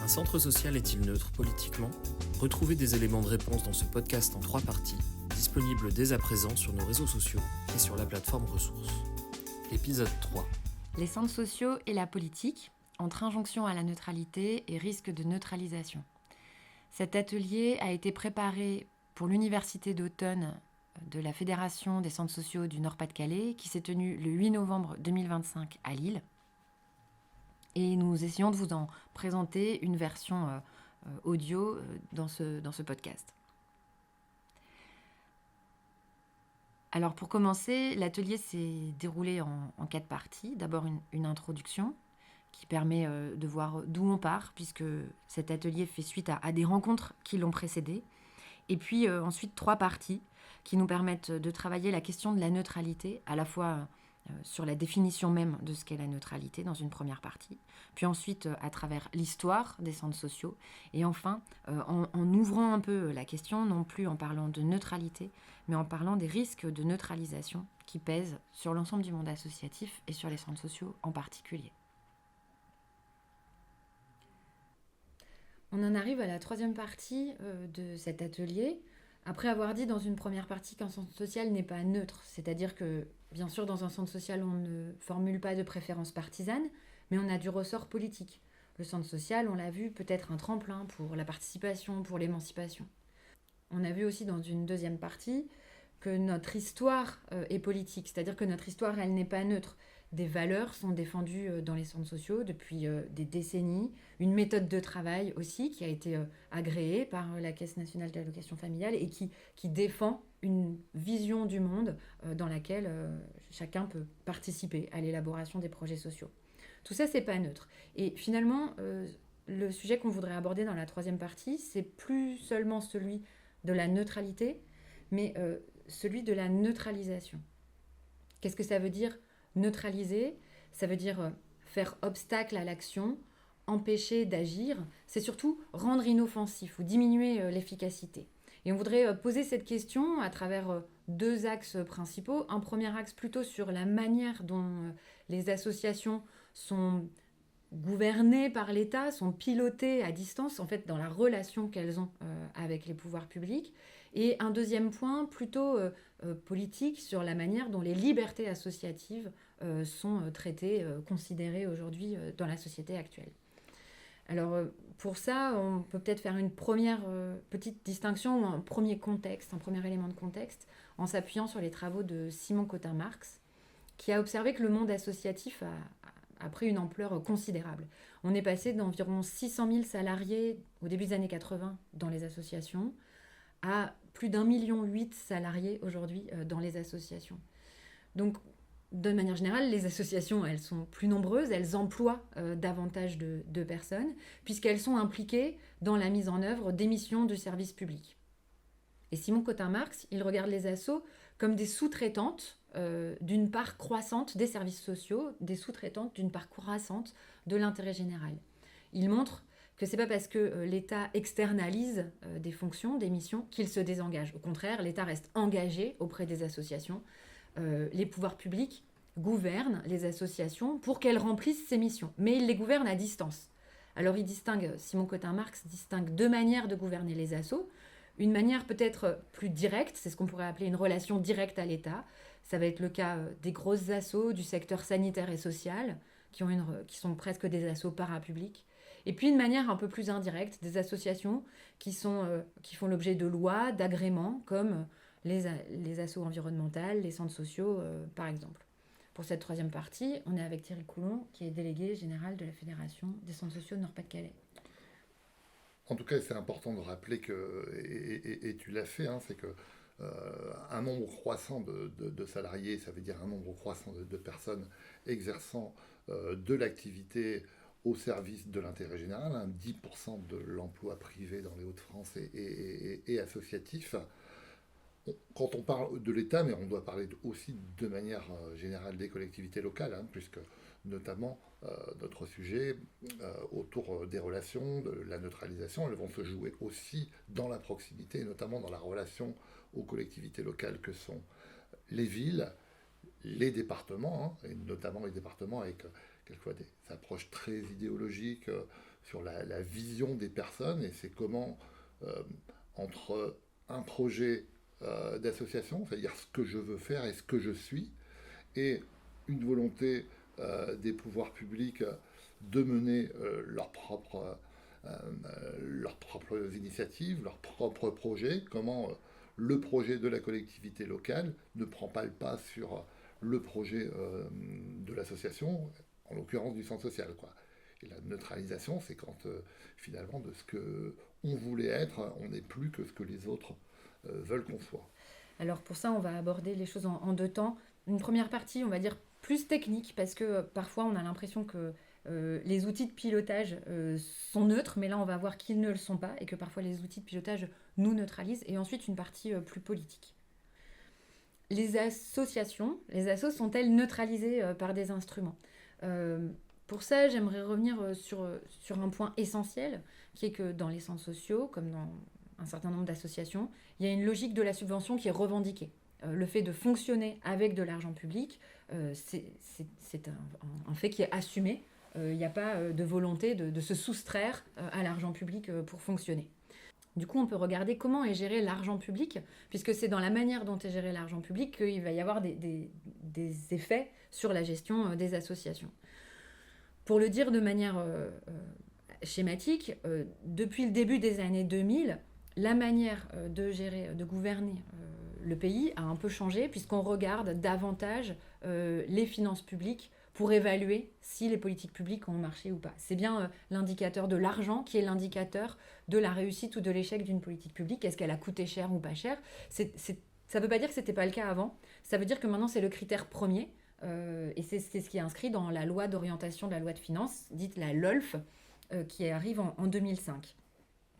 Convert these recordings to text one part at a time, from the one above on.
Un centre social est-il neutre politiquement ? Retrouvez des éléments de réponse dans ce podcast en 3 parties, disponible dès à présent sur nos réseaux sociaux et sur la plateforme Ressources. Épisode 3. Les centres sociaux et la politique, entre injonction à la neutralité et risque de neutralisation. Cet atelier a été préparé pour l'université d'automne de la Fédération des centres sociaux du Nord-Pas-de-Calais qui s'est tenue le 8 novembre 2025 à Lille. Et nous essayons de vous en présenter une version audio dans ce podcast. Alors pour commencer, l'atelier s'est déroulé en 4 parties. D'abord une introduction qui permet de voir d'où on part, puisque cet atelier fait suite à des rencontres qui l'ont précédé. Et puis ensuite 3 parties qui nous permettent de travailler la question de la neutralité, à la fois sur la définition même de ce qu'est la neutralité dans une première partie, puis ensuite à travers l'histoire des centres sociaux, et enfin en ouvrant un peu la question, non plus en parlant de neutralité, mais en parlant des risques de neutralisation qui pèsent sur l'ensemble du monde associatif et sur les centres sociaux en particulier. On en arrive à la 3e partie de cet atelier, après avoir dit dans une première partie qu'un centre social n'est pas neutre, c'est-à-dire que, bien sûr, dans un centre social, on ne formule pas de préférence partisane, mais on a du ressort politique. Le centre social, on l'a vu, peut être un tremplin pour la participation, pour l'émancipation. On a vu aussi dans une 2e partie que notre histoire est politique, c'est-à-dire que notre histoire, elle n'est pas neutre. Des valeurs sont défendues dans les centres sociaux depuis des décennies. Une méthode de travail aussi qui a été agréée par la Caisse nationale d'allocation familiale et qui défend une vision du monde dans laquelle chacun peut participer à l'élaboration des projets sociaux. Tout ça, c'est pas neutre. Et finalement, le sujet qu'on voudrait aborder dans la 3e partie, c'est plus seulement celui de la neutralité, mais celui de la neutralisation. Qu'est-ce que ça veut dire ? Neutraliser, ça veut dire faire obstacle à l'action, empêcher d'agir, c'est surtout rendre inoffensif ou diminuer l'efficacité. Et on voudrait poser cette question à travers 2 axes principaux. Un premier axe plutôt sur la manière dont les associations sont gouvernées par l'État, sont pilotées à distance, en fait, dans la relation qu'elles ont avec les pouvoirs publics. Et un 2e point plutôt politique sur la manière dont les libertés associatives sont traitées, considérées aujourd'hui dans la société actuelle. Alors pour ça, on peut peut-être faire une première petite distinction ou un premier contexte, un premier élément de contexte, en s'appuyant sur les travaux de Simon Cotin-Marx, qui a observé que le monde associatif a pris une ampleur considérable. On est passé d'environ 600 000 salariés au début des années 80 dans les associations à plus d'1,8 million de salariés aujourd'hui dans les associations. Donc, de manière générale, les associations, elles sont plus nombreuses, elles emploient davantage de personnes, puisqu'elles sont impliquées dans la mise en œuvre des missions de service public. Et Simon Cotin-Marx, il regarde les assos comme des sous-traitantes d'une part croissante des services sociaux, des sous-traitantes d'une part croissante de l'intérêt général. Il montre que ce n'est pas parce que l'État externalise des fonctions, des missions, qu'il se désengage. Au contraire, l'État reste engagé auprès des associations. Les pouvoirs publics gouvernent les associations pour qu'elles remplissent ces missions, mais ils les gouvernent à distance. Alors Simon Cotin-Marx distingue 2 manières de gouverner les assos. Une manière peut-être plus directe, c'est ce qu'on pourrait appeler une relation directe à l'État. Ça va être le cas des grosses assos du secteur sanitaire et social, qui sont presque des assos parapublics. Et puis une manière un peu plus indirecte, des associations qui font l'objet de lois, d'agréments, comme les assos environnementales, les centres sociaux, par exemple. Pour cette 3e partie, on est avec Thierry Coulon, qui est délégué général de la Fédération des centres sociaux de Nord-Pas-de-Calais. En tout cas, c'est important de rappeler que, et tu l'as fait, c'est que un nombre croissant de salariés, ça veut dire un nombre croissant de personnes exerçant de l'activité au service de l'intérêt général, 10% de l'emploi privé dans les Hauts-de-France et associatif. Quand on parle de l'État, mais on doit parler aussi de manière générale des collectivités locales, puisque notamment notre sujet autour des relations, de la neutralisation, elles vont se jouer aussi dans la proximité, et notamment dans la relation aux collectivités locales que sont les villes, les départements, et notamment les départements avec quelquefois des approches très idéologiques sur la vision des personnes, et c'est comment, entre un projet d'association, c'est-à-dire ce que je veux faire et ce que je suis, et une volonté des pouvoirs publics de mener leurs propres initiatives, leurs propres projets, comment le projet de la collectivité locale ne prend pas le pas sur le projet de l'association, en l'occurrence du centre social, quoi. Et la neutralisation, c'est quand finalement de ce qu'on voulait être, on n'est plus que ce que les autres veulent qu'on soit. Alors pour ça, on va aborder les choses en deux temps. Une première partie, on va dire plus technique, parce que parfois on a l'impression que les outils de pilotage sont neutres, mais là on va voir qu'ils ne le sont pas, et que parfois les outils de pilotage nous neutralisent. Et ensuite une partie plus politique. Les associations, les assos sont-elles neutralisées par des instruments ? Pour ça, j'aimerais revenir sur un point essentiel, qui est que dans les centres sociaux, comme dans un certain nombre d'associations, il y a une logique de la subvention qui est revendiquée. Le fait de fonctionner avec de l'argent public, c'est un fait qui est assumé. Il n'y a pas de volonté de se soustraire à l'argent public pour fonctionner. Du coup, on peut regarder comment est géré l'argent public, puisque c'est dans la manière dont est géré l'argent public qu'il va y avoir des effets sur la gestion des associations. Pour le dire de manière schématique, depuis le début des années 2000, la manière de gérer, de gouverner le pays a un peu changé, puisqu'on regarde davantage les finances publiques pour évaluer si les politiques publiques ont marché ou pas. C'est bien l'indicateur de l'argent qui est l'indicateur de la réussite ou de l'échec d'une politique publique. Est-ce qu'elle a coûté cher ou pas cher ? Ça ne veut pas dire que ce n'était pas le cas avant. Ça veut dire que maintenant, c'est le critère premier. Et c'est ce qui est inscrit dans la loi d'orientation de la loi de finances, dite la LOLF, qui arrive en 2005.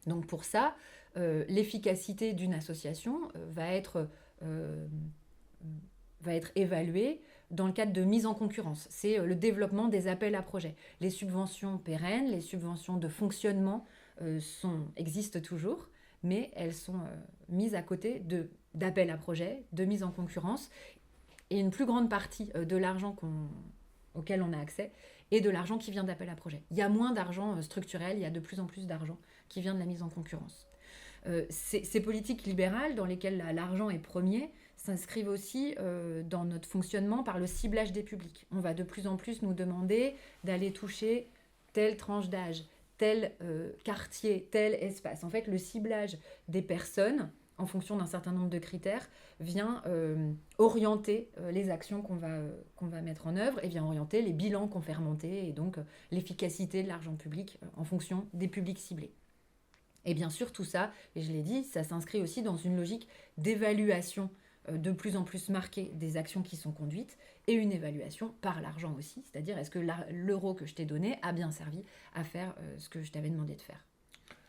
Donc pour ça, l'efficacité d'une association va être évaluée dans le cadre de mise en concurrence. C'est le développement des appels à projets. Les subventions pérennes, les subventions de fonctionnement existent toujours, mais elles sont mises à côté d'appels à projets, de mise en concurrence, et une plus grande partie de l'argent auquel on a accès est de l'argent qui vient d'appels à projets. Il y a moins d'argent structurel, il y a de plus en plus d'argent qui vient de la mise en concurrence. Ces politiques libérales dans lesquelles l'argent est premier s'inscrivent aussi dans notre fonctionnement par le ciblage des publics. On va de plus en plus nous demander d'aller toucher telle tranche d'âge, tel quartier, tel espace. En fait, le ciblage des personnes, en fonction d'un certain nombre de critères, vient orienter les actions qu'on va mettre en œuvre et vient orienter les bilans qu'on fait remonter et donc l'efficacité de l'argent public en fonction des publics ciblés. Et bien sûr, tout ça, et je l'ai dit, ça s'inscrit aussi dans une logique d'évaluation de plus en plus marquée des actions qui sont conduites et une évaluation par l'argent aussi, c'est-à-dire est-ce que l'euro que je t'ai donné a bien servi à faire ce que je t'avais demandé de faire.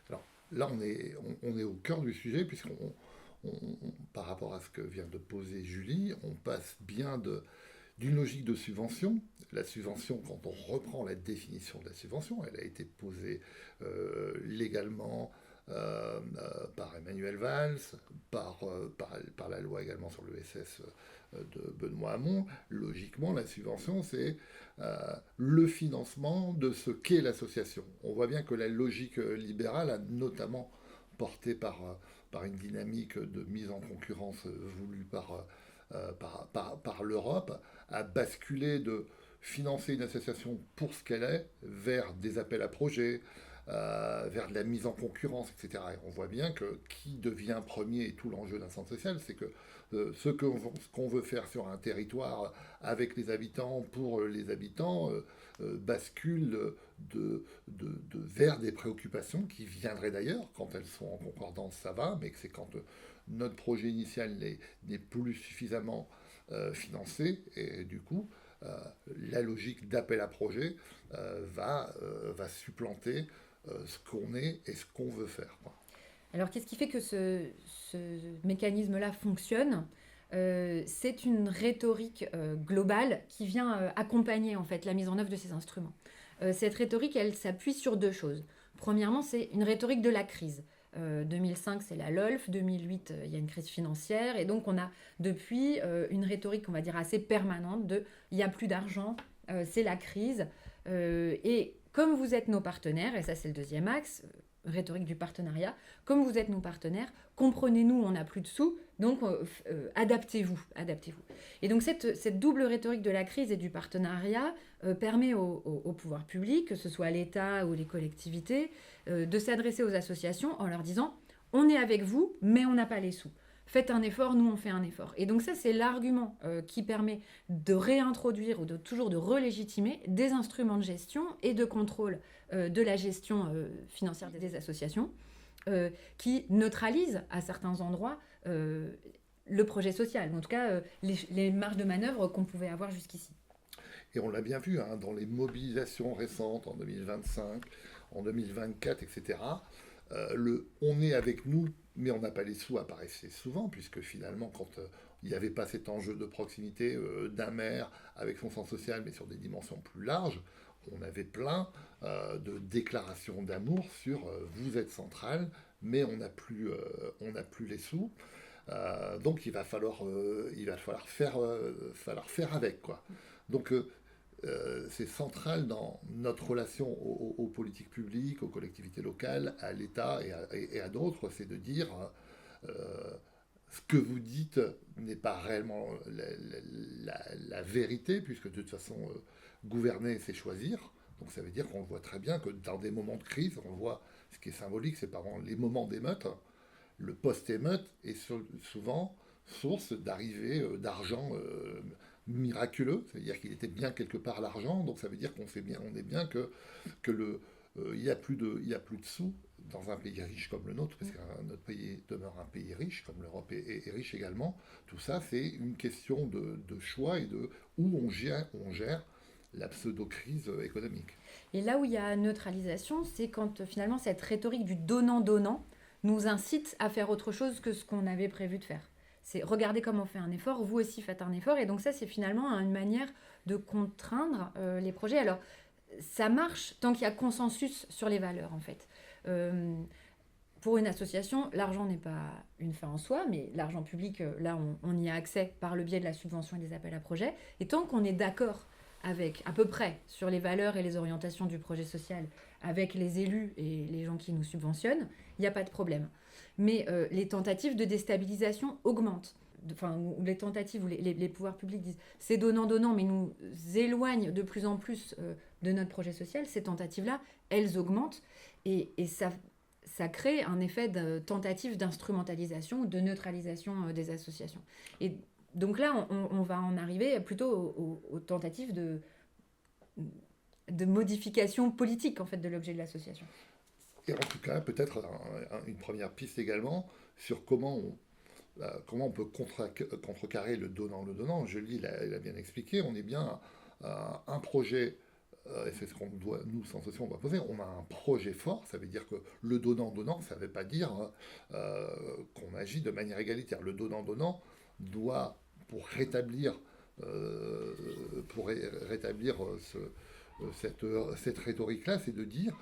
Alors là, on est au cœur du sujet, puisqu'on par rapport à ce que vient de poser Julie, on passe bien d'une logique de subvention. La subvention, quand on reprend la définition de la subvention, elle a été posée légalement par Emmanuel Valls, par la loi également sur l'ESS de Benoît Hamon. Logiquement, la subvention, c'est le financement de ce qu'est l'association. On voit bien que la logique libérale a notamment porté par une dynamique de mise en concurrence voulue par l'Europe, a basculé de financer une association pour ce qu'elle est vers des appels à projets, vers de la mise en concurrence, etc. Et on voit bien que qui devient premier, et tout l'enjeu d'un centre social, c'est que ce qu'on veut faire sur un territoire avec les habitants, pour les habitants, bascule vers des préoccupations qui viendraient d'ailleurs. Quand elles sont en concordance, ça va, mais que c'est quand notre projet initial n'est plus suffisamment financé, et du coup, la logique d'appel à projet va supplanter ce qu'on est et ce qu'on veut faire, quoi. Alors, qu'est-ce qui fait que ce mécanisme-là fonctionne ? C'est une rhétorique globale qui vient accompagner en fait la mise en œuvre de ces instruments. Cette rhétorique, elle s'appuie sur deux choses. Premièrement, c'est une rhétorique de la crise. 2005, c'est la LOLF. 2008, il y a une crise financière. Et donc, on a depuis une rhétorique, on va dire, assez permanente de « il n'y a plus d'argent, c'est la crise ». Et comme vous êtes nos partenaires, et ça c'est le deuxième axe, rhétorique du partenariat, comme vous êtes nos partenaires, comprenez-nous, on n'a plus de sous, donc adaptez-vous. Et donc cette double rhétorique de la crise et du partenariat permet au pouvoir public, que ce soit l'État ou les collectivités, de s'adresser aux associations en leur disant « on est avec vous, mais on n'a pas les sous ». Faites un effort, nous on fait un effort. Et donc ça, c'est l'argument qui permet de réintroduire ou toujours de relégitimer des instruments de gestion et de contrôle de la gestion financière des associations qui neutralisent à certains endroits le projet social, en tout cas les marges de manœuvre qu'on pouvait avoir jusqu'ici. Et on l'a bien vu dans les mobilisations récentes en 2025, en 2024, etc. On est avec nous, mais on n'a pas les sous apparaissait souvent, puisque finalement, quand il n'y avait pas cet enjeu de proximité d'un maire avec son centre social, mais sur des dimensions plus larges, on avait plein de déclarations d'amour sur vous êtes central, mais on n'a plus les sous. Donc il va falloir faire avec, quoi. Donc c'est central dans notre relation aux politiques publiques, aux collectivités locales, à l'État et à d'autres, c'est de dire ce que vous dites n'est pas réellement la vérité, puisque de toute façon, gouverner, c'est choisir. Donc ça veut dire qu'on voit très bien que dans des moments de crise, on voit ce qui est symbolique, c'est par exemple les moments d'émeute. Le post-émeute est souvent source d'arrivée d'argent miraculeux, c'est-à-dire qu'il était bien quelque part l'argent, donc ça veut dire qu'on est bien que il y a plus de sous dans un pays riche comme le nôtre, parce que notre pays demeure un pays riche, comme l'Europe est riche également. Tout ça, c'est une question de choix et de où on gère la pseudo-crise économique. Et là où il y a neutralisation, c'est quand finalement cette rhétorique du donnant-donnant nous incite à faire autre chose que ce qu'on avait prévu de faire. C'est regardez comme on fait un effort, vous aussi faites un effort. Et donc ça, c'est finalement une manière de contraindre les projets. Alors, ça marche tant qu'il y a consensus sur les valeurs, en fait. Pour une association, l'argent n'est pas une fin en soi, mais l'argent public, là, on y a accès par le biais de la subvention et des appels à projets. Et tant qu'on est d'accord avec, à peu près, sur les valeurs et les orientations du projet social, avec les élus et les gens qui nous subventionnent, il n'y a pas de problème. Mais les tentatives de déstabilisation augmentent. Les tentatives où les pouvoirs publics disent c'est donnant-donnant, mais nous éloignent de plus en plus de notre projet social, ces tentatives-là, elles augmentent et ça crée un effet de tentative d'instrumentalisation ou de neutralisation des associations. Et donc là, on va en arriver plutôt aux tentatives de modification politique en fait, de l'objet de l'association. Et en tout cas, peut-être une première piste également sur comment on peut contrecarrer le donnant. Julie l'a bien expliqué, on est bien à un projet, et c'est ce qu'on doit, nous, sans association, on doit poser, on a un projet fort, ça veut dire que le donnant, ça ne veut pas dire qu'on agit de manière égalitaire. Le donnant doit, pour rétablir cette rhétorique-là, c'est de dire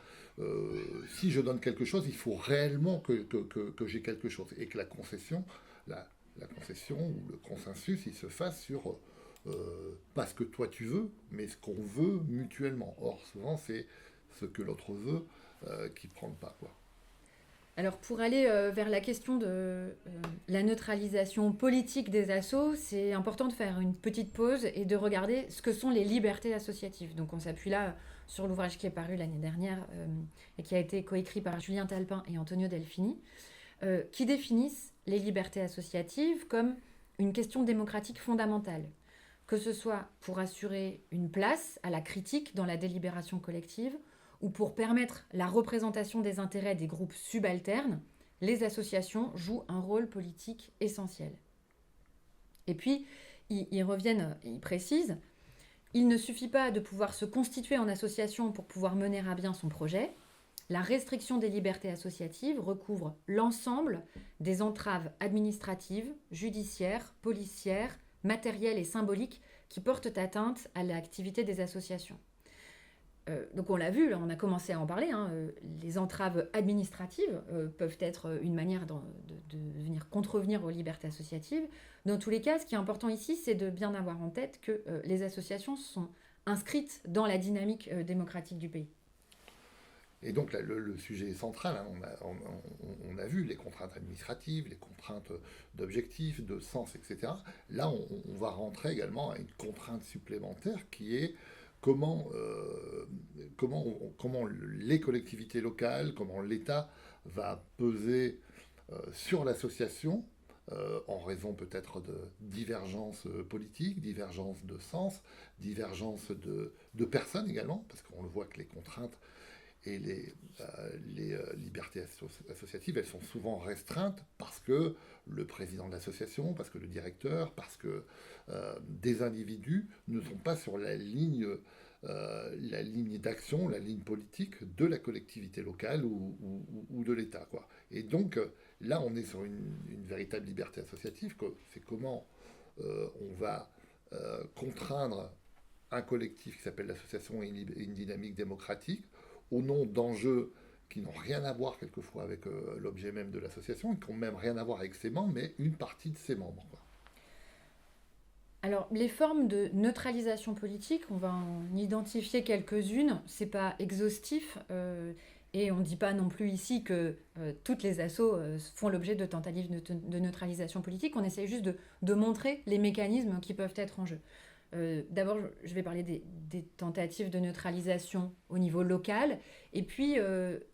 si je donne quelque chose, il faut réellement que j'ai quelque chose. Et que la concession ou le consensus, il se fasse sur pas ce que toi tu veux, mais ce qu'on veut mutuellement. Or, souvent, c'est ce que l'autre veut qui prend le pas, quoi. Alors, pour aller vers la question de la neutralisation politique des assos, c'est important de faire une petite pause et de regarder ce que sont les libertés associatives. Donc, on s'appuie là sur l'ouvrage qui est paru l'année dernière et qui a été coécrit par Julien Talpin et Antonio Delfini, qui définissent les libertés associatives comme une question démocratique fondamentale, que ce soit pour assurer une place à la critique dans la délibération collective, ou pour permettre la représentation des intérêts des groupes subalternes, les associations jouent un rôle politique essentiel. Et puis, ils reviennent, ils précisent, il ne suffit pas de pouvoir se constituer en association pour pouvoir mener à bien son projet. La restriction des libertés associatives recouvre l'ensemble des entraves administratives, judiciaires, policières, matérielles et symboliques qui portent atteinte à l'activité des associations. Donc on l'a vu, là, on a commencé à en parler, les entraves administratives peuvent être une manière de venir contrevenir aux libertés associatives. Dans tous les cas, ce qui est important ici, c'est de bien avoir en tête que les associations sont inscrites dans la dynamique démocratique du pays. Et donc le sujet est central, hein. On a vu les contraintes administratives, les contraintes d'objectifs, de sens, etc. Là, on va rentrer également à une contrainte supplémentaire qui est comment les collectivités locales, comment l'État va peser sur l'association, en raison peut-être de divergences politiques, divergences de sens, divergences de personnes également, parce qu'on le voit que les contraintes et les libertés associatives, elles sont souvent restreintes parce que le président de l'association, parce que le directeur, parce que des individus ne sont pas sur la ligne d'action, la ligne politique de la collectivité locale ou de l'État, quoi. Et donc, là, on est sur une véritable liberté associative. C'est comment on va contraindre un collectif qui s'appelle l'association et une dynamique démocratique au nom d'enjeux qui n'ont rien à voir quelquefois avec l'objet même de l'association, et qui n'ont même rien à voir avec ses membres, mais une partie de ses membres, quoi. Alors, les formes de neutralisation politique, on va en identifier quelques-unes. C'est pas exhaustif, et on ne dit pas non plus ici que toutes les assos font l'objet de tentatives de neutralisation politique. On essaie juste de montrer les mécanismes qui peuvent être en jeu. D'abord, je vais parler des tentatives de neutralisation au niveau local, et puis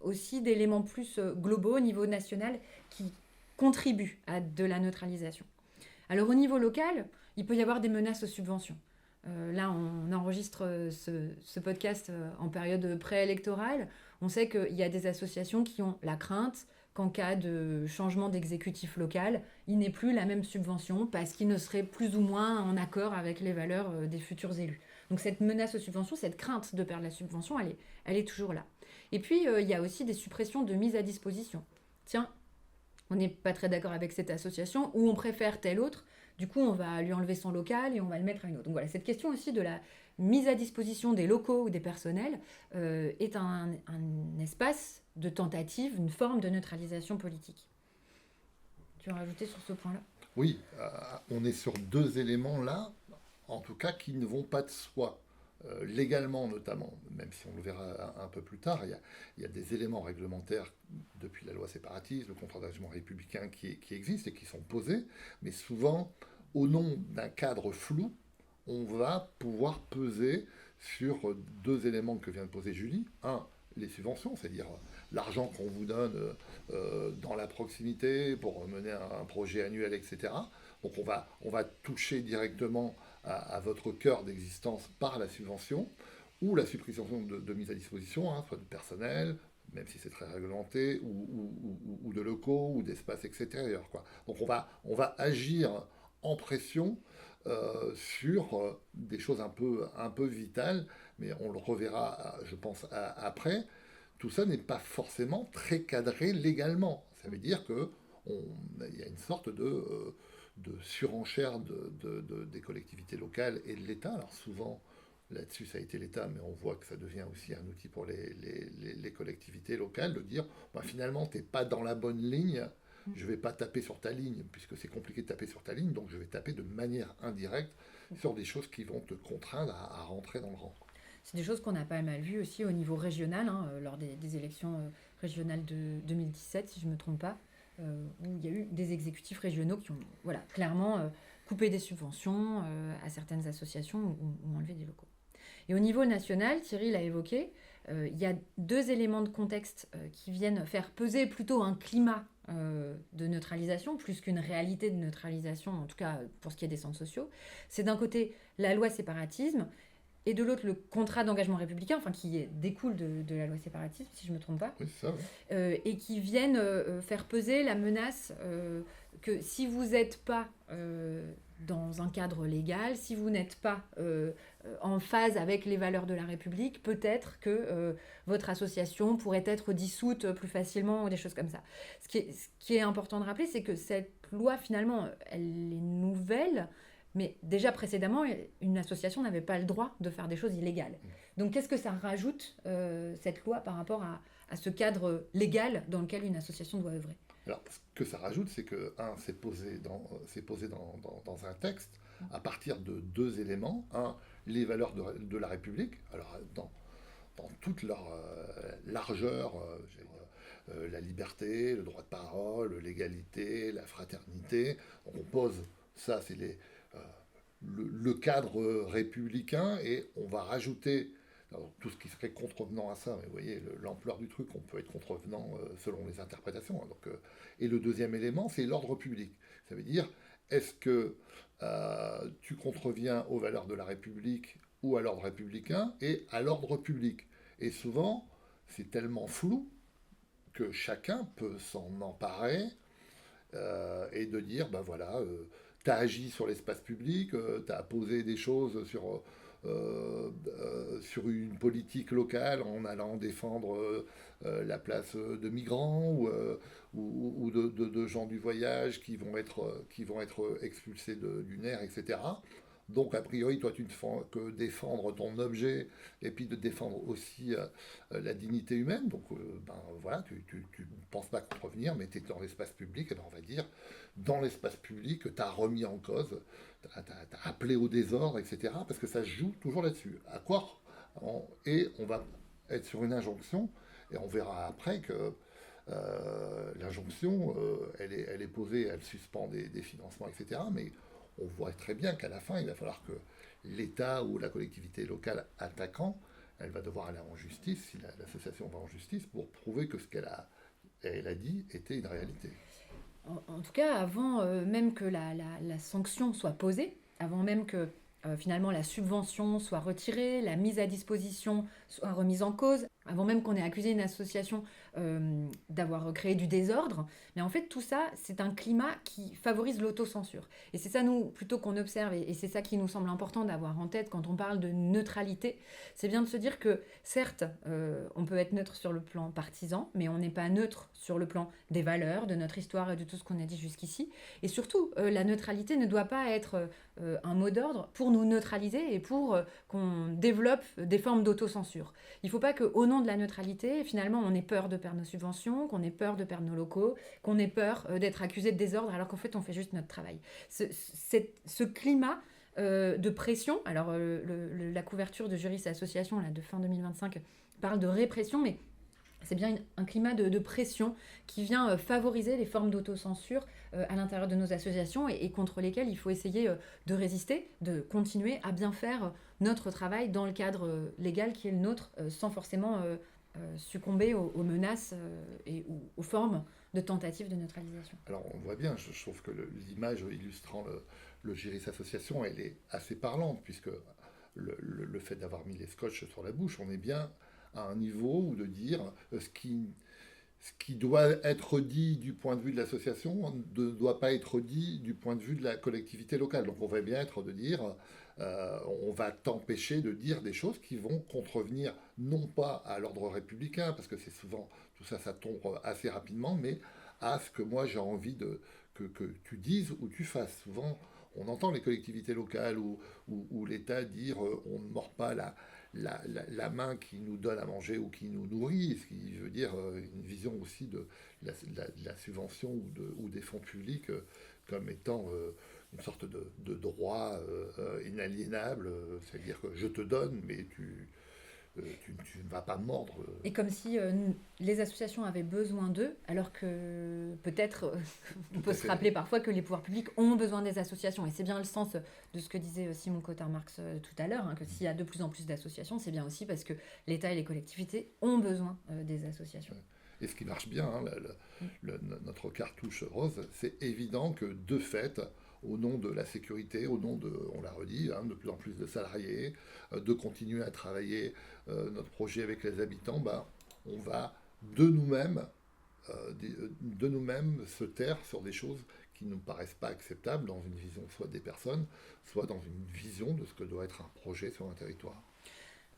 aussi d'éléments plus globaux au niveau national qui contribuent à de la neutralisation. Alors au niveau local, il peut y avoir des menaces aux subventions. Là, on enregistre ce podcast en période préélectorale. On sait qu'il y a des associations qui ont la crainte qu'en cas de changement d'exécutif local, il n'ait plus la même subvention parce qu'il ne serait plus ou moins en accord avec les valeurs des futurs élus. Donc cette menace aux subventions, cette crainte de perdre la subvention, elle est toujours là. Et puis, il y a aussi des suppressions de mise à disposition. Tiens, on n'est pas très d'accord avec cette association ou on préfère telle autre. Du coup, on va lui enlever son local et on va le mettre à une autre. Donc voilà, cette question aussi de la mise à disposition des locaux ou des personnels est un espace de tentative, une forme de neutralisation politique. Tu veux rajouter sur ce point-là ? Oui, on est sur deux éléments là, en tout cas, qui ne vont pas de soi. Légalement notamment, même si on le verra un peu plus tard, il y a des éléments réglementaires depuis la loi séparatiste, le contrat d'engagement républicain qui existent et qui sont posés, mais souvent, au nom d'un cadre flou, on va pouvoir peser sur deux éléments que vient de poser Julie. Un, les subventions, c'est-à-dire l'argent qu'on vous donne dans la proximité pour mener un projet annuel, etc. Donc on va toucher directement à votre cœur d'existence par la subvention, ou la suppression de mise à disposition, hein, soit de personnel, même si c'est très réglementé, ou de locaux, ou d'espaces extérieurs, quoi. Donc on va agir en pression sur des choses un peu vitales, mais on le reverra, je pense, après. Tout ça n'est pas forcément très cadré légalement. Ça veut dire qu'il y a une sorte de surenchère des collectivités locales et de l'État. Alors souvent, là-dessus, ça a été l'État, mais on voit que ça devient aussi un outil pour les collectivités locales, de dire, bah, finalement, tu n'es pas dans la bonne ligne, je ne vais pas taper sur ta ligne, puisque c'est compliqué de taper sur ta ligne, donc je vais taper de manière indirecte sur des choses qui vont te contraindre à rentrer dans le rang. C'est des choses qu'on a pas mal vues aussi au niveau régional, hein, lors des élections régionales de 2017, si je ne me trompe pas, où il y a eu des exécutifs régionaux qui ont clairement coupé des subventions à certaines associations ou enlevé des locaux. Et au niveau national, Thierry l'a évoqué, il y a deux éléments de contexte qui viennent faire peser plutôt un climat de neutralisation, plus qu'une réalité de neutralisation, en tout cas pour ce qui est des centres sociaux. C'est d'un côté la loi séparatisme, et de l'autre le contrat d'engagement républicain, enfin qui découle de la loi séparatisme, si je ne me trompe pas, oui, ça, oui. Et qui viennent faire peser la menace que si vous n'êtes pas dans un cadre légal, si vous n'êtes pas en phase avec les valeurs de la République, peut-être que votre association pourrait être dissoute plus facilement ou des choses comme ça. Ce qui est important de rappeler, c'est que cette loi, finalement, elle est nouvelle, mais déjà précédemment, une association n'avait pas le droit de faire des choses illégales. Donc qu'est-ce que ça rajoute, cette loi, par rapport à ce cadre légal dans lequel une association doit œuvrer ? Alors, ce que ça rajoute, c'est que, c'est posé dans un texte à partir de deux éléments. Un, les valeurs de la République. Alors, dans toute leur largeur, la liberté, le droit de parole, l'égalité, la fraternité. On pose ça, c'est le cadre républicain, et on va rajouter tout ce qui serait contrevenant à ça. Mais vous voyez l'ampleur du truc, on peut être contrevenant selon les interprétations. Et le deuxième élément, c'est l'ordre public. Ça veut dire, est-ce que tu contreviens aux valeurs de la République ou à l'ordre républicain et à l'ordre public? Et souvent, c'est tellement flou que chacun peut s'en emparer et de dire, ben voilà, tu as agi sur l'espace public, tu as posé des choses sur une politique locale en allant défendre la place de migrants ou de gens du voyage qui vont être expulsés du NER, etc. Donc, a priori, toi, tu ne fais que défendre ton objet et puis de défendre aussi la dignité humaine. Donc, voilà, tu ne penses pas contrevenir, mais tu es dans l'espace public. Et ben, on va dire, dans l'espace public, tu as remis en cause, tu as appelé au désordre, etc. Parce que ça se joue toujours là-dessus. Et on va être sur une injonction, et on verra après que l'injonction, elle est posée, elle suspend des financements, etc. Mais on voit très bien qu'à la fin, il va falloir que l'État ou la collectivité locale attaquant, elle va devoir aller en justice, si l'association va en justice, pour prouver que ce qu'elle a dit était une réalité. En tout cas, avant même que la sanction soit posée, avant même que finalement la subvention soit retirée, la mise à disposition soit remise en cause, avant même qu'on ait accusé une association d'avoir créé du désordre. Mais en fait, tout ça, c'est un climat qui favorise l'autocensure. Et c'est ça, nous, plutôt qu'on observe, et c'est ça qui nous semble important d'avoir en tête quand on parle de neutralité, c'est bien de se dire que, certes, on peut être neutre sur le plan partisan, mais on n'est pas neutre sur le plan des valeurs, de notre histoire et de tout ce qu'on a dit jusqu'ici. Et surtout, la neutralité ne doit pas être un mot d'ordre pour nous neutraliser et pour qu'on développe des formes d'autocensure. Il ne faut pas qu'au nom de la neutralité, finalement, on ait peur de perdre nos subventions, qu'on ait peur de perdre nos locaux, qu'on ait peur d'être accusé de désordre, alors qu'en fait, on fait juste notre travail. Ce climat de pression, alors la couverture de Juris Association là, de fin 2025 parle de répression, mais c'est bien un climat de pression qui vient favoriser les formes d'autocensure à l'intérieur de nos associations et contre lesquelles il faut essayer de résister, de continuer à bien faire notre travail dans le cadre légal qui est le nôtre, sans forcément succomber aux menaces et aux formes de tentatives de neutralisation. Alors on voit bien, je trouve que l'image illustrant le Juris Association, elle est assez parlante, puisque le fait d'avoir mis les scotch sur la bouche, on est bien à un niveau où de dire ce qui doit être dit du point de vue de l'association ne doit pas être dit du point de vue de la collectivité locale. Donc on va bien être de dire, on va t'empêcher de dire des choses qui vont contrevenir non pas à l'ordre républicain, parce que c'est souvent, tout ça, ça tombe assez rapidement, mais à ce que moi j'ai envie que tu dises ou tu fasses. Souvent, on entend les collectivités locales ou l'État dire on ne mord pas la main qui nous donne à manger ou qui nous nourrit, ce qui veut dire une vision aussi de la subvention ou des fonds publics comme étant une sorte de droit inaliénable, c'est-à-dire que je te donne, mais tu ne vas pas mordre. Et comme si les associations avaient besoin d'eux, alors que peut-être on peut se rappeler parfois que les pouvoirs publics ont besoin des associations. Et c'est bien le sens de ce que disait Simon Cotard-Marx tout à l'heure, que s'il y a de plus en plus d'associations, c'est bien aussi parce que l'État et les collectivités ont besoin des associations. Et ce qui marche bien, notre cartouche rose, c'est évident que de fait, au nom de la sécurité, au nom de, on l'a redit, de plus en plus de salariés, de continuer à travailler notre projet avec les habitants, on va de nous-mêmes se taire sur des choses qui ne nous paraissent pas acceptables dans une vision soit des personnes, soit dans une vision de ce que doit être un projet sur un territoire.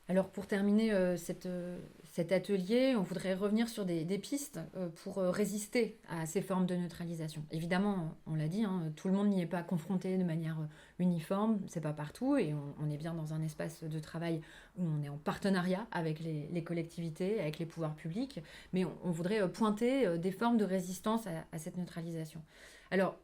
Alors pour terminer cet atelier, on voudrait revenir sur des pistes pour résister à ces formes de neutralisation. Évidemment, on l'a dit, tout le monde n'y est pas confronté de manière uniforme, c'est pas partout, et on est bien dans un espace de travail où on est en partenariat avec les collectivités, avec les pouvoirs publics, mais on voudrait pointer des formes de résistance à cette neutralisation. Alors,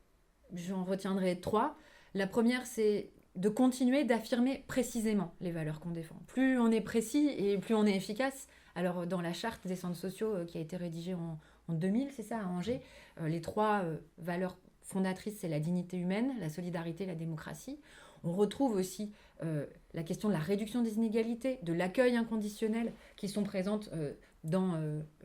j'en retiendrai 3. La première, c'est de continuer d'affirmer précisément les valeurs qu'on défend. Plus on est précis et plus on est efficace. Alors dans la charte des centres sociaux qui a été rédigée en 2000, c'est ça, à Angers, les 3 valeurs fondatrices, c'est la dignité humaine, la solidarité, la démocratie. On retrouve aussi la question de la réduction des inégalités, de l'accueil inconditionnel qui sont présentes dans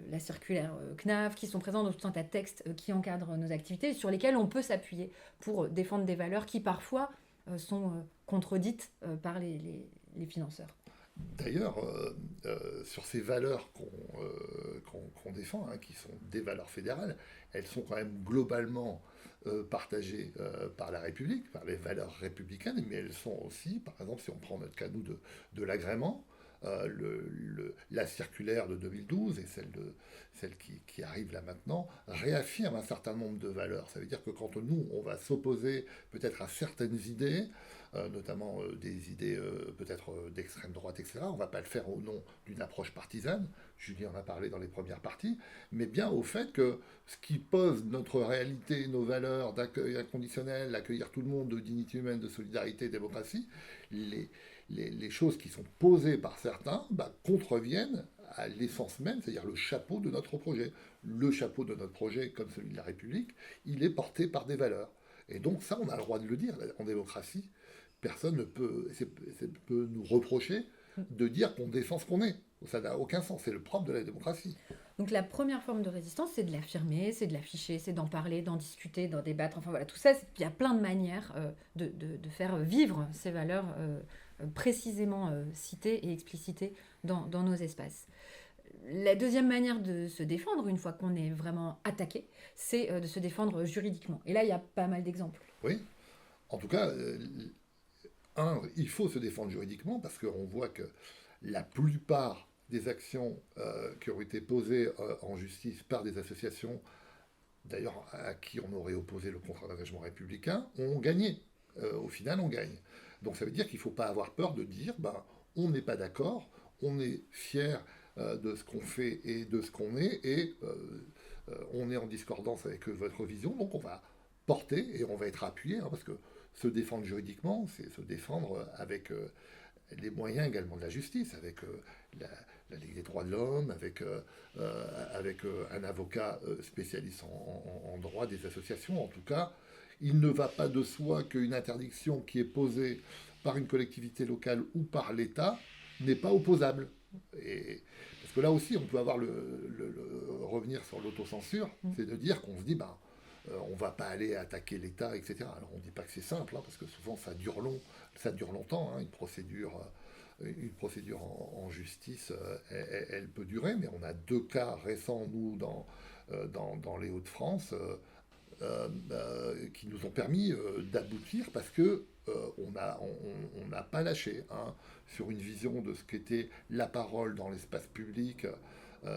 la circulaire CNAV, qui sont présentes dans tout un tas de textes qui encadrent nos activités, sur lesquels on peut s'appuyer pour défendre des valeurs qui parfois sont contredites par les financeurs. D'ailleurs, sur ces valeurs qu'on défend, hein, qui sont des valeurs fédérales, elles sont quand même globalement partagées par la République, par les valeurs républicaines, mais elles sont aussi, par exemple, si on prend notre cas, nous, de l'agrément, la circulaire de 2012 et celle qui arrive là maintenant, réaffirme un certain nombre de valeurs. Ça veut dire que quand nous, on va s'opposer peut-être à certaines idées, notamment des idées peut-être d'extrême droite, etc., on ne va pas le faire au nom d'une approche partisane, Julie en a parlé dans les premières parties, mais bien au fait que ce qui pose notre réalité, nos valeurs d'accueil inconditionnel, d'accueillir tout le monde, de dignité humaine, de solidarité, de démocratie, les choses qui sont posées par certains contreviennent à l'essence même, c'est-à-dire le chapeau de notre projet. Le chapeau de notre projet, comme celui de la République, il est porté par des valeurs. Et donc ça, on a le droit de le dire en démocratie. Personne ne peut nous reprocher de dire qu'on défend ce qu'on est. Ça n'a aucun sens, c'est le propre de la démocratie. Donc la première forme de résistance, c'est de l'affirmer, c'est de l'afficher, c'est d'en parler, d'en discuter, d'en débattre. Enfin voilà, tout ça, il y a plein de manières de faire vivre ces valeurs précisément citées et explicitées dans nos espaces. La deuxième manière de se défendre, une fois qu'on est vraiment attaqué, c'est de se défendre juridiquement. Et là, il y a pas mal d'exemples. Oui, en tout cas, il faut se défendre juridiquement parce qu'on voit que la plupart des actions qui ont été posées en justice par des associations, d'ailleurs à qui on aurait opposé le contrat d'engagement républicain, ont gagné. Au final, on gagne. Donc ça veut dire qu'il ne faut pas avoir peur de dire on n'est pas d'accord, on est fier de ce qu'on fait et de ce qu'on est, et on est en discordance avec votre vision, donc on va porter et on va être appuyé, hein, parce que se défendre juridiquement, c'est se défendre avec les moyens également de la justice, avec la Ligue des droits de l'homme, avec un avocat spécialiste en droit des associations. En tout cas, il ne va pas de soi qu'une interdiction qui est posée par une collectivité locale ou par l'État n'est pas opposable. Parce que là aussi, on peut avoir revenir sur l'autocensure, c'est de dire qu'on se dit, on ne va pas aller attaquer l'État, etc. Alors on ne dit pas que c'est simple, hein, parce que souvent ça dure longtemps, hein, une procédure en justice, elle peut durer, mais on a 2 cas récents, nous, dans les Hauts-de-France, qui nous ont permis d'aboutir parce que on n'a pas lâché, hein, sur une vision de ce qu'était la parole dans l'espace public,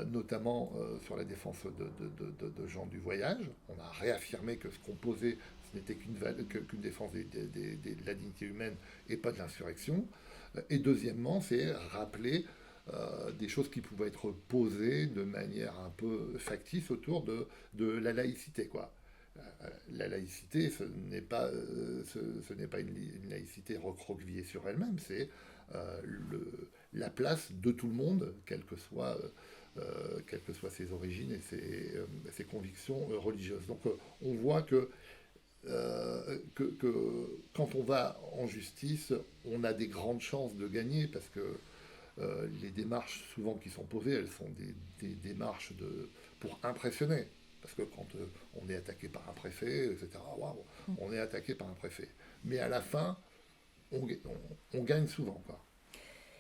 notamment sur la défense de gens du voyage. On a réaffirmé que ce qu'on posait, ce n'était qu'une défense de la dignité humaine et pas de l'insurrection. Et deuxièmement, c'est rappeler des choses qui pouvaient être posées de manière un peu factice autour de la laïcité, quoi. La laïcité, ce n'est pas une laïcité recroquevillée sur elle-même, c'est la place de tout le monde, quelles que soient ses origines et ses convictions religieuses. Donc on voit que quand on va en justice, on a des grandes chances de gagner parce que les démarches souvent qui sont posées, elles sont des démarches pour impressionner. Parce que quand on est attaqué par un préfet, etc., on est attaqué par un préfet. Mais à la fin, on gagne souvent, quoi.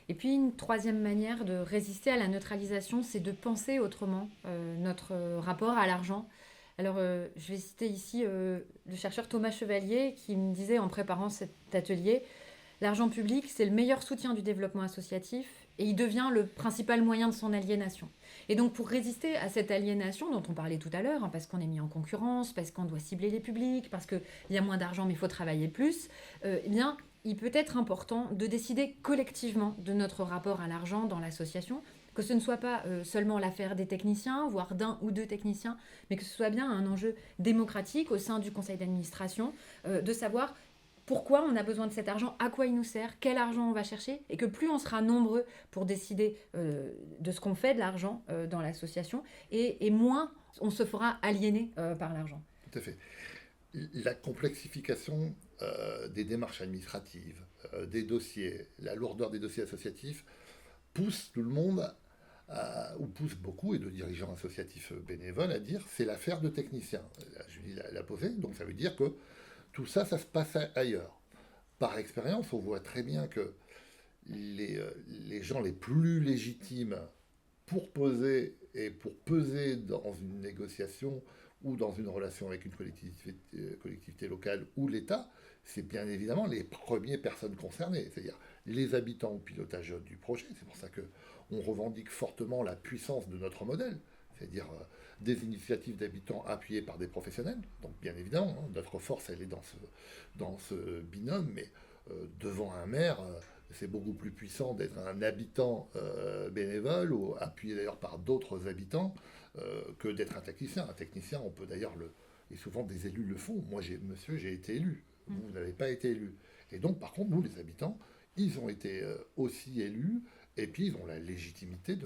Et puis une troisième manière de résister à la neutralisation, c'est de penser autrement notre rapport à l'argent. Alors je vais citer ici le chercheur Thomas Chevalier qui me disait en préparant cet atelier, l'argent public, c'est le meilleur soutien du développement associatif et il devient le principal moyen de son aliénation. Et donc pour résister à cette aliénation dont on parlait tout à l'heure, hein, parce qu'on est mis en concurrence, parce qu'on doit cibler les publics, parce qu'il y a moins d'argent mais il faut travailler plus, eh bien il peut être important de décider collectivement de notre rapport à l'argent dans l'association, que ce ne soit pas seulement l'affaire des techniciens, voire d'un ou 2 techniciens, mais que ce soit bien un enjeu démocratique au sein du conseil d'administration, de savoir pourquoi on a besoin de cet argent, à quoi il nous sert, quel argent on va chercher, et que plus on sera nombreux pour décider de ce qu'on fait de l'argent dans l'association, et moins on se fera aliéner par l'argent. Tout à fait. La complexification des démarches administratives, des dossiers, la lourdeur des dossiers associatifs pousse tout le monde, ou pousse beaucoup, et de dirigeants associatifs bénévoles, à dire c'est l'affaire de techniciens. Julie l'a posé, donc ça veut dire que tout ça, ça se passe ailleurs. Par expérience, on voit très bien que les gens les plus légitimes pour poser et pour peser dans une négociation ou dans une relation avec une collectivité locale ou l'État, c'est bien évidemment les premières personnes concernées, c'est-à-dire les habitants au pilotage du projet. C'est pour ça qu'on revendique fortement la puissance de notre modèle, c'est-à-dire des initiatives d'habitants appuyées par des professionnels. Donc bien évidemment, notre force, elle est dans ce binôme, mais devant un maire, c'est beaucoup plus puissant d'être un habitant bénévole, ou appuyé d'ailleurs par d'autres habitants, que d'être un technicien. Un technicien, on peut d'ailleurs et souvent des élus le font. Moi, j'ai été élu. Vous n'avez pas été élu. Et donc, par contre, nous, les habitants, ils ont été aussi élus, et puis ils ont la légitimité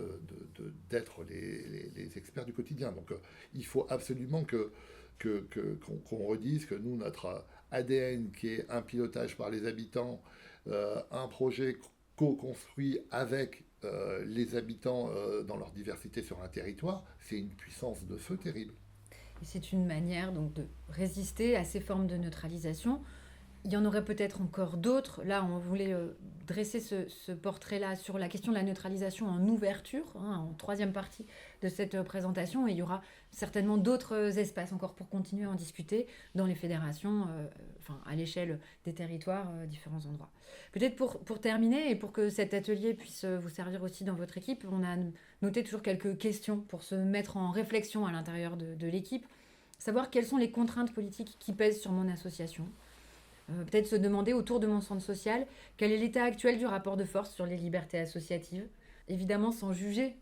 d'être les experts du quotidien. Donc, il faut absolument qu'on redise que nous, notre ADN, qui est un pilotage par les habitants, un projet co-construit avec les habitants dans leur diversité sur un territoire, c'est une puissance de feu terrible. Et c'est une manière donc de résister à ces formes de neutralisation. Il y en aurait peut-être encore d'autres. Là, on voulait dresser ce portrait-là sur la question de la neutralisation en ouverture, en troisième partie de cette présentation. Et il y aura certainement d'autres espaces encore pour continuer à en discuter dans les fédérations, à l'échelle des territoires, différents endroits. Peut-être pour terminer, et pour que cet atelier puisse vous servir aussi dans votre équipe, on a noté toujours quelques questions pour se mettre en réflexion à l'intérieur de l'équipe. Savoir quelles sont les contraintes politiques qui pèsent sur mon association. Peut-être se demander autour de mon centre social quel est l'état actuel du rapport de force sur les libertés associatives. Évidemment sans juger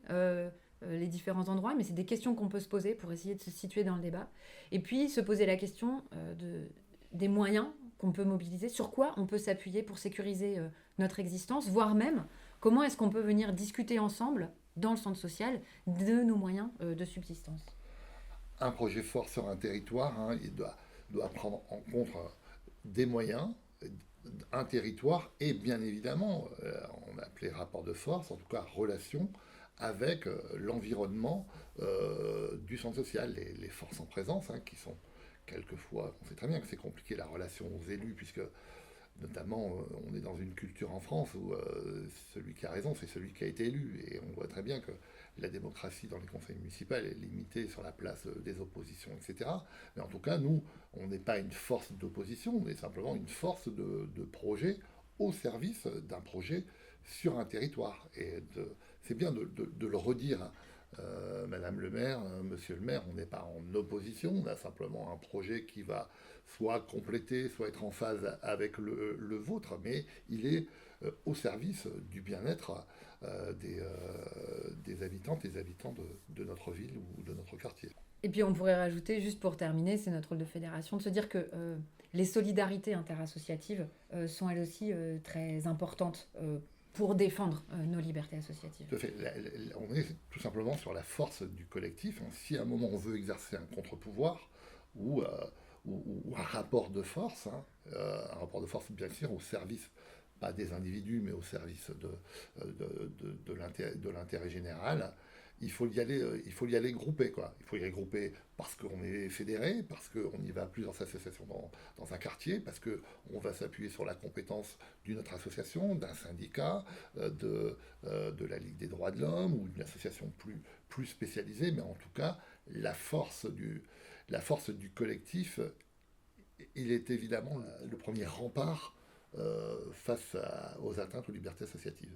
les différents endroits, mais c'est des questions qu'on peut se poser pour essayer de se situer dans le débat. Et puis se poser la question des moyens qu'on peut mobiliser, sur quoi on peut s'appuyer pour sécuriser notre existence, voire même comment est-ce qu'on peut venir discuter ensemble dans le centre social de nos moyens de subsistance. Un projet fort sur un territoire, il doit prendre en compte des moyens, un territoire, et bien évidemment, on a appelé rapport de force, en tout cas relation avec l'environnement du centre social, les forces en présence, qui sont quelquefois, on sait très bien que c'est compliqué la relation aux élus, puisque notamment on est dans une culture en France où celui qui a raison, c'est celui qui a été élu, et on voit très bien que la démocratie dans les conseils municipaux est limitée sur la place des oppositions, etc. Mais en tout cas, nous, on n'est pas une force d'opposition, on est simplement une force de projet au service d'un projet sur un territoire. Et c'est bien de le redire, Madame le maire, Monsieur le maire, on n'est pas en opposition, on a simplement un projet qui va soit compléter, soit être en phase avec le vôtre, mais il est au service du bien-être des habitantes et des habitants de notre ville ou de notre quartier. Et puis on pourrait rajouter, juste pour terminer, c'est notre rôle de fédération, de se dire que les solidarités interassociatives sont elles aussi très importantes pour défendre nos libertés associatives. Tout à fait. On est tout simplement sur la force du collectif. Si à un moment on veut exercer un contre-pouvoir ou un rapport de force, un rapport de force bien sûr au service, pas des individus, mais au service de l'intérêt général, il faut y aller groupé, quoi. Il faut y aller groupé parce qu'on est fédéré, parce qu'on y va à plusieurs associations dans un quartier, parce qu'on va s'appuyer sur la compétence d'une autre association, d'un syndicat, de la Ligue des droits de l'homme, ou d'une association plus spécialisée, mais en tout cas, la force du collectif, il est évidemment le premier rempart face aux atteintes aux libertés associatives.